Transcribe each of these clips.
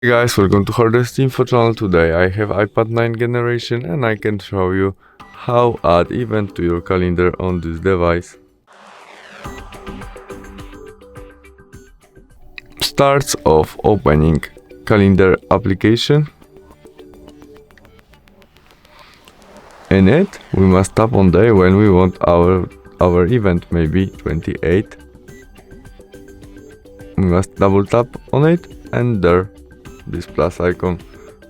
Hey guys, welcome to HardReset.Info channel. Today I have iPad 9 generation and I can show you how add event to your calendar on this device. Starts off opening calendar application. In it, we must tap on day when we want our event, maybe 28. We must double tap on it and there, this plus icon.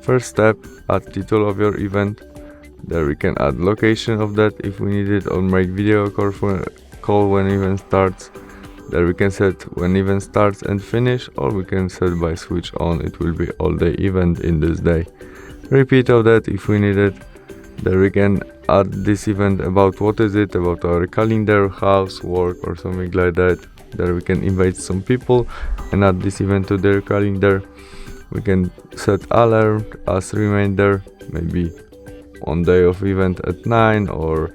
First step, add title of your event. There we can add location of that if we need it, or make video call when event starts. There we can set when event starts and finish, or we can set by switch on. It will be all day event in this day. Repeat of that if we need it. There we can add this event about what is it, about our calendar, house, work or something like that. There we can invite some people and add this event to their calendar. We can set alert as reminder, maybe on day of event at 9 or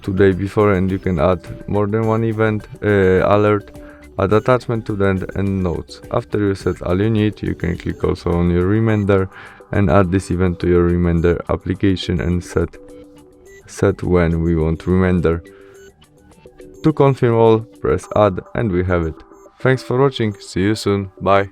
2 days before, and you can add more than one event alert, add attachment to that and notes. After you set all you need, you can click also on your reminder and add this event to your reminder application and set when we want reminder. To confirm all, press add and we have it. Thanks for watching, see you soon, bye.